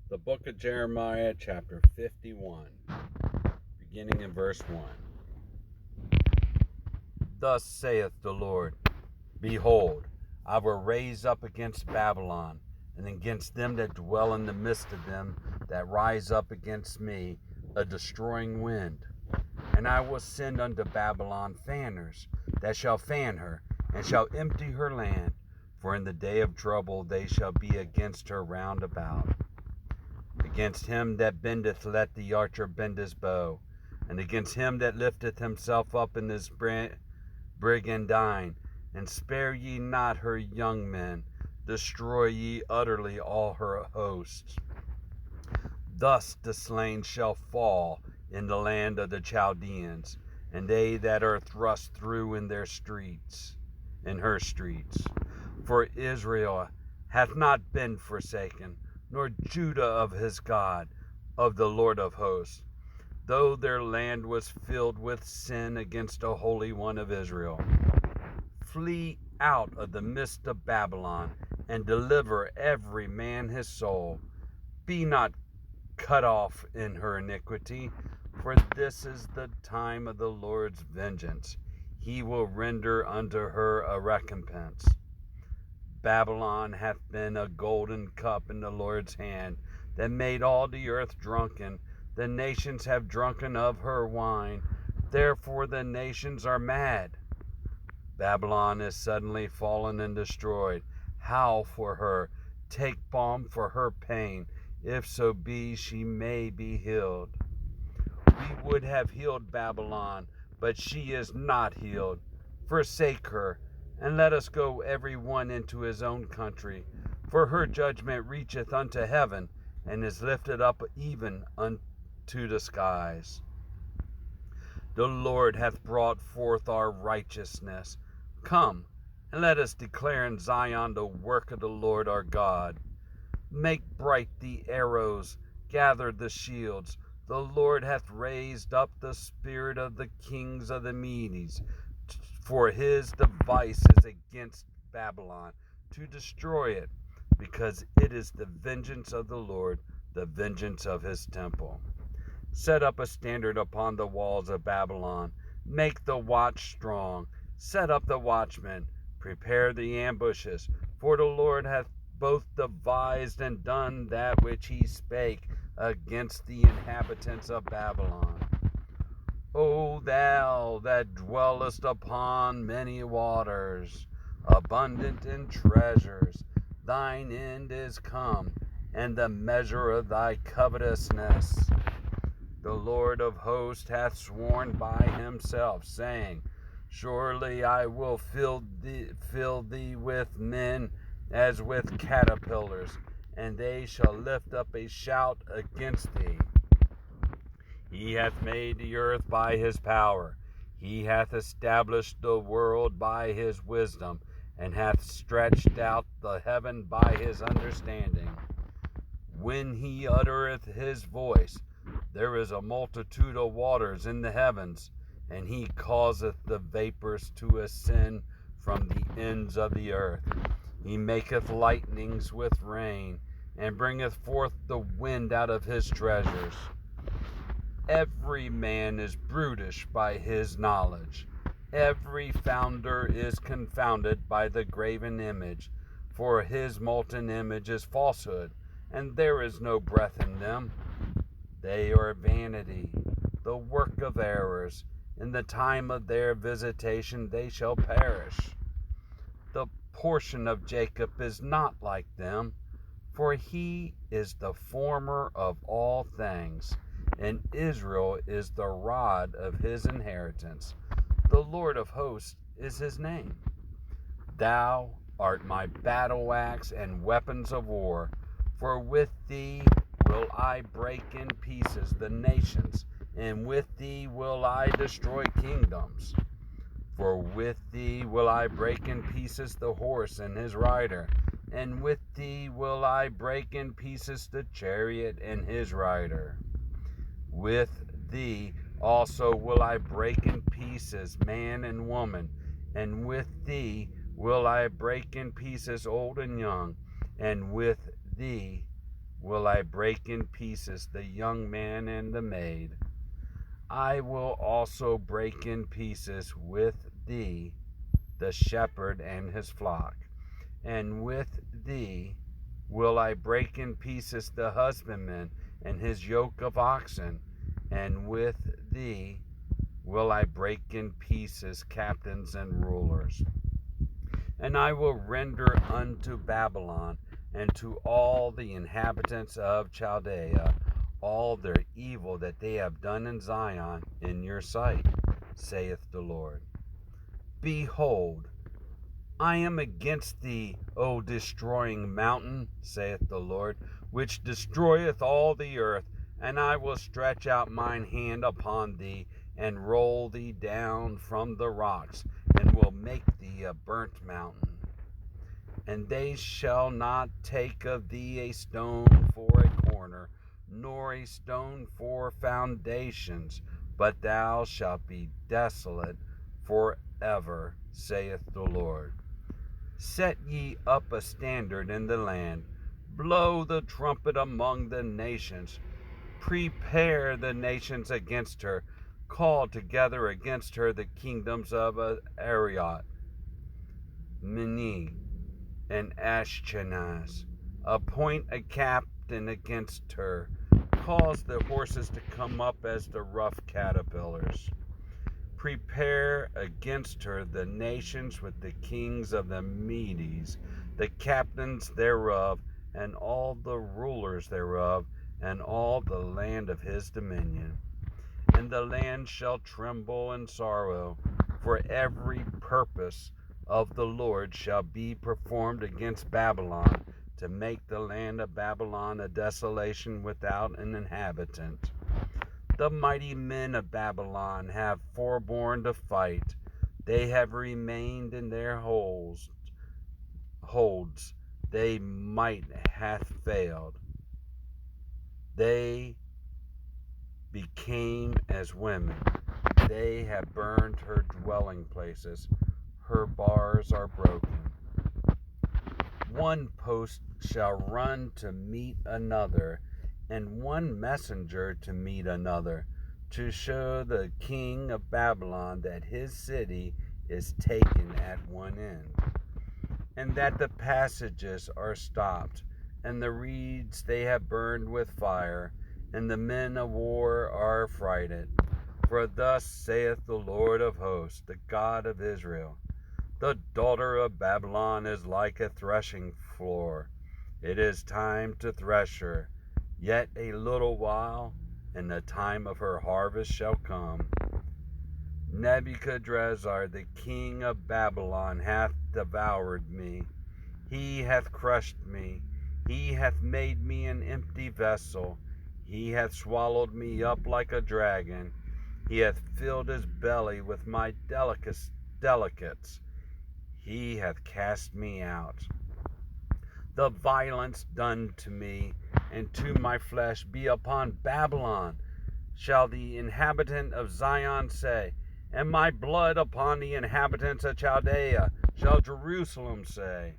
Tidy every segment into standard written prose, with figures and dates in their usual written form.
The book of Jeremiah, chapter 51, beginning in verse 1. Thus saith the Lord, Behold, I will raise up against Babylon, and against them that dwell in the midst of them that rise up against me, a destroying wind. And I will send unto Babylon fanners, that shall fan her, and shall empty her land. For in the day of trouble they shall be against her round about. Against him that bendeth let the archer bend his bow, and against him that lifteth himself up in his brigandine, and spare ye not her young men, destroy ye utterly all her hosts. Thus the slain shall fall in the land of the Chaldeans, and they that are thrust through in her streets. For Israel hath not been forsaken, nor Judah of his God, of the Lord of hosts, though their land was filled with sin against the Holy One of Israel. Flee out of the midst of Babylon, and deliver every man his soul. Be not cut off in her iniquity, for this is the time of the Lord's vengeance. He will render unto her a recompense. Babylon hath been a golden cup in the Lord's hand, that made all the earth drunken. The nations have drunken of her wine, therefore the nations are mad. Babylon is suddenly fallen and destroyed. Howl for her, take balm for her pain, if so be she may be healed. We would have healed Babylon, but she is not healed. Forsake her, and let us go every one into his own country. For her judgment reacheth unto heaven, and is lifted up even unto the skies. The Lord hath brought forth our righteousness. Come, and let us declare in Zion the work of the Lord our God. Make bright the arrows, gather the shields. The Lord hath raised up the spirit of the kings of the Medes, for his device is against Babylon, to destroy it, because it is the vengeance of the Lord, the vengeance of his temple. Set up a standard upon the walls of Babylon. Make the watch strong. Set up the watchmen. Prepare the ambushes. For the Lord hath both devised and done that which he spake against the inhabitants of Babylon. O thou that dwellest upon many waters, abundant in treasures, thine end is come, and the measure of thy covetousness. The Lord of hosts hath sworn by himself, saying, Surely I will fill thee with men as with caterpillars, and they shall lift up a shout against thee. He hath made the earth by his power. He hath established the world by his wisdom, and hath stretched out the heaven by his understanding. When he uttereth his voice, there is a multitude of waters in the heavens, and he causeth the vapors to ascend from the ends of the earth. He maketh lightnings with rain, and bringeth forth the wind out of his treasures. Every man is brutish by his knowledge. Every founder is confounded by the graven image, for his molten image is falsehood, and there is no breath in them. They are vanity, the work of errors. In the time of their visitation they shall perish. The portion of Jacob is not like them, for he is the former of all things, and Israel is the rod of his inheritance. The Lord of hosts is his name. Thou art my battle axe and weapons of war, for with thee will I break in pieces the nations, and with thee will I destroy kingdoms. For with thee will I break in pieces the horse and his rider, and with thee will I break in pieces the chariot and his rider. With thee also will I break in pieces man and woman, and with thee will I break in pieces old and young, and with thee will I break in pieces the young man and the maid. I will also break in pieces with thee the shepherd and his flock, and with thee will I break in pieces the husbandman and his yoke of oxen, and with thee will I break in pieces captains and rulers. And I will render unto Babylon and to all the inhabitants of Chaldea all their evil that they have done in Zion in your sight, saith the Lord. Behold, I am against thee, O destroying mountain, saith the Lord, which destroyeth all the earth, and I will stretch out mine hand upon thee, and roll thee down from the rocks, and will make thee a burnt mountain. And they shall not take of thee a stone for a corner, nor a stone for foundations, but thou shalt be desolate forever, saith the Lord. Set ye up a standard in the land, blow the trumpet among the nations, prepare the nations against her, call together against her the kingdoms of Ariot, Mini, and Ashkenaz. Appoint a captain against her, cause the horses to come up as the rough caterpillars. Prepare against her the nations with the kings of the Medes, the captains thereof, and all the rulers thereof, and all the land of his dominion. And the land shall tremble in sorrow, for every purpose of the Lord shall be performed against Babylon, to make the land of Babylon a desolation without an inhabitant. The mighty men of Babylon have forborne to fight. They have remained in their holds. They might hath failed. They became as women. They have burned her dwelling places. Her bars are broken. One post shall run to meet another, and one messenger to meet another, to show the king of Babylon that his city is taken at one end, and that the passages are stopped, and the reeds they have burned with fire, and the men of war are affrighted. For thus saith the Lord of hosts, the God of Israel, the daughter of Babylon is like a threshing floor. It is time to thresh her. Yet a little while, and the time of her harvest shall come. Nebuchadrezzar, the king of Babylon, hath devoured me. He hath crushed me. He hath made me an empty vessel. He hath swallowed me up like a dragon. He hath filled his belly with my delicates. He hath cast me out. The violence done to me and to my flesh be upon Babylon, shall the inhabitant of Zion say, and my blood upon the inhabitants of Chaldea, shall Jerusalem say.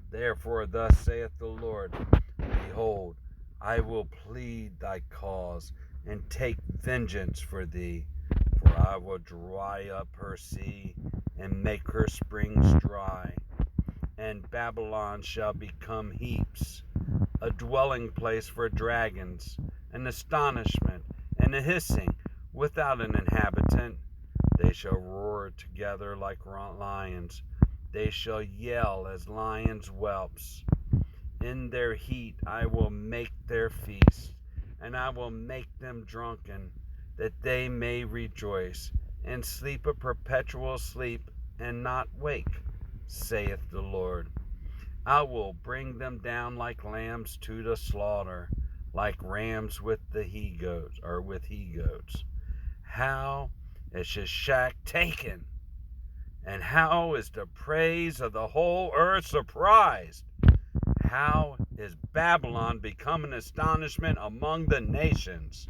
Therefore thus saith the Lord, Behold, I will plead thy cause, and take vengeance for thee. For I will dry up her sea, and make her springs dry. And Babylon shall become heaps, a dwelling place for dragons, an astonishment, and a hissing, without an inhabitant. They shall roar together like lions. They shall yell as lions' whelps. In their heat I will make their feast, and I will make them drunken, that they may rejoice, and sleep a perpetual sleep, and not wake, saith the Lord. I will bring them down like lambs to the slaughter, like rams with the he-goats. How is Shishak taken? And how is the praise of the whole earth surprised? How is Babylon become an astonishment among the nations?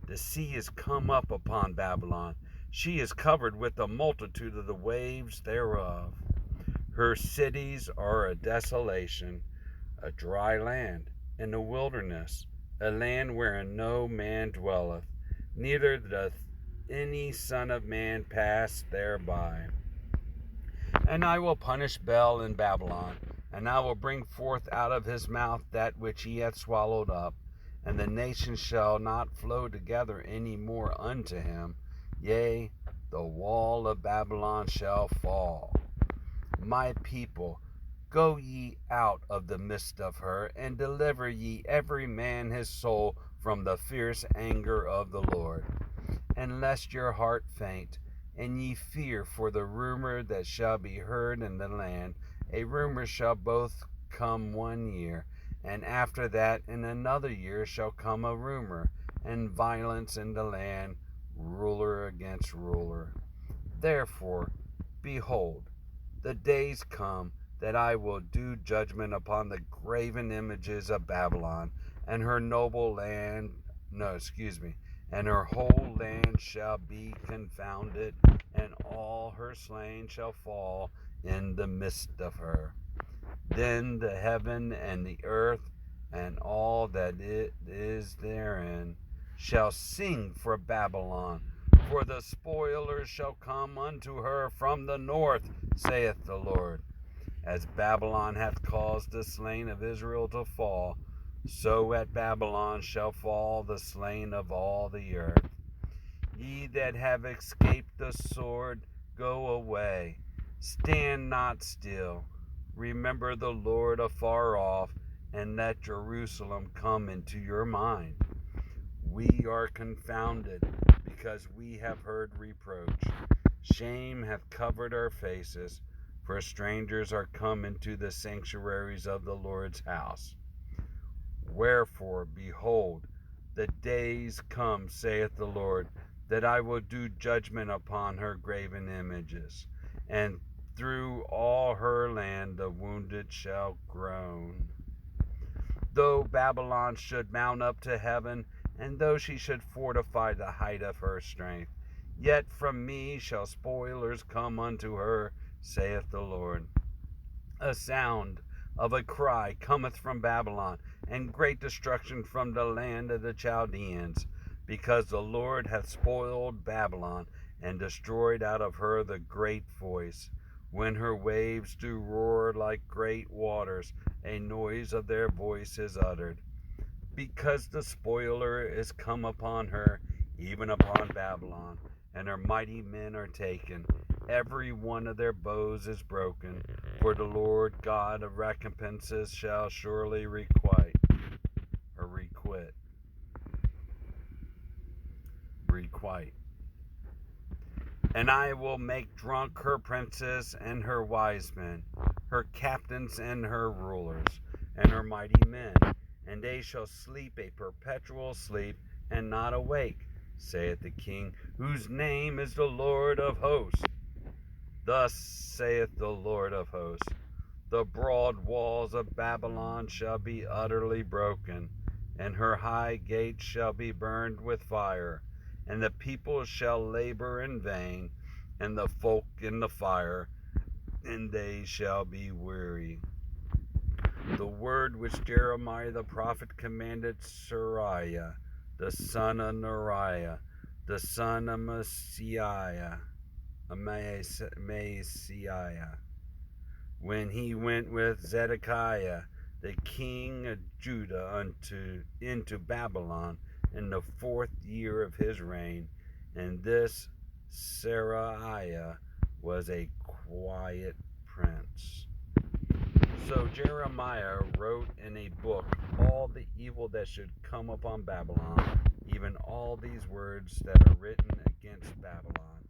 The sea is come up upon Babylon. She is covered with the multitude of the waves thereof. Her cities are a desolation, a dry land. in the wilderness, a land wherein no man dwelleth, neither doth any son of man pass thereby. And I will punish Bel in Babylon, and I will bring forth out of his mouth that which he hath swallowed up, and the nations shall not flow together any more unto him. Yea, the wall of Babylon shall fall. My people, go ye out of the midst of her, and deliver ye every man his soul from the fierce anger of the Lord. And lest your heart faint, and ye fear for the rumor that shall be heard in the land, a rumor shall both come 1 year, and after that in another year shall come a rumor, and violence in the land, ruler against ruler. Therefore, behold, the days come that I will do judgment upon the graven images of Babylon, and her noble land, and her whole land shall be confounded, and all her slain shall fall in the midst of her. Then the heaven and the earth and all that it is therein shall sing for Babylon, for the spoilers shall come unto her from the north, saith the Lord. As Babylon hath caused the slain of Israel to fall, so at Babylon shall fall the slain of all the earth. Ye that have escaped the sword, go away. Stand not still. Remember the Lord afar off, and let Jerusalem come into your mind. We are confounded, because we have heard reproach. Shame hath covered our faces, for strangers are come into the sanctuaries of the Lord's house. Wherefore, behold, the days come, saith the Lord, that I will do judgment upon her graven images, and through all her land the wounded shall groan. Though Babylon should mount up to heaven, and though she should fortify the height of her strength, yet from me shall spoilers come unto her, saith the Lord. A sound of a cry cometh from Babylon, and great destruction from the land of the Chaldeans, because the Lord hath spoiled Babylon, and destroyed out of her the great voice. When her waves do roar like great waters, a noise of their voice is uttered. Because the spoiler is come upon her, even upon Babylon, and her mighty men are taken. Every one of their bows is broken, for the Lord God of recompenses shall surely requite. And I will make drunk her princes and her wise men, her captains and her rulers, and her mighty men, and they shall sleep a perpetual sleep, and not awake, saith the King, whose name is the Lord of hosts. Thus saith the Lord of hosts, the broad walls of Babylon shall be utterly broken, and her high gates shall be burned with fire, and the people shall labor in vain, and the folk in the fire, and they shall be weary. The word which Jeremiah the prophet commanded Seraiah, the son of Neriah, the son of Maaseiah, when he went with Zedekiah, the king of Judah, into Babylon in the 4th year of his reign. And this Seraiah was a quiet prince. So Jeremiah wrote in a book all the evil that should come upon Babylon, even all these words that are written against Babylon.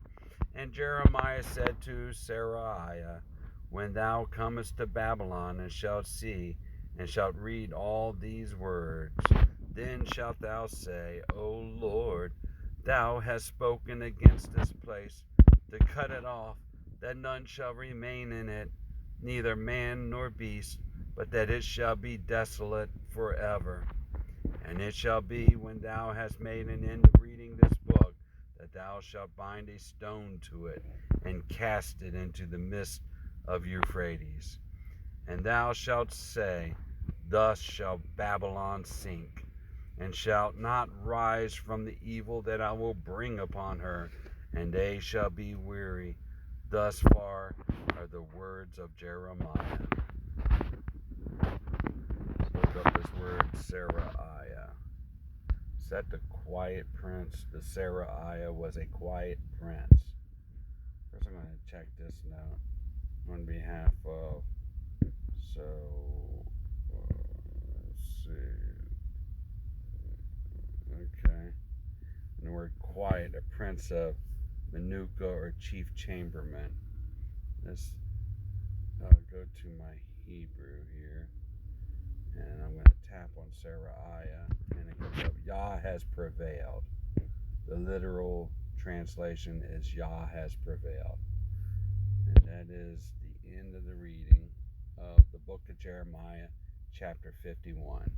And Jeremiah said to Seraiah, when thou comest to Babylon, and shalt see, and shalt read all these words, then shalt thou say, O Lord, thou hast spoken against this place, to cut it off, that none shall remain in it, neither man nor beast, but that it shall be desolate forever. And it shall be, when thou hast made an end of reading this book, that thou shalt bind a stone to it, and cast it into the midst of Euphrates. And thou shalt say, Thus shall Babylon sink, and shall not rise from the evil that I will bring upon her, and they shall be weary. Thus far are the words of Jeremiah. Let's look up this word, Seraiah. Is that the quiet prince? The Seraiah was a quiet prince. First, I'm going to check this note on behalf of. So, let's see. Okay. And the word quiet, a prince of Manuka or chief chamberlain. This, I'll go to my Hebrew here, and I'm going to tap on Seraiah, and it comes up, Yah has prevailed. The literal translation is Yah has prevailed. And that is the end of the reading of the book of Jeremiah, chapter 51.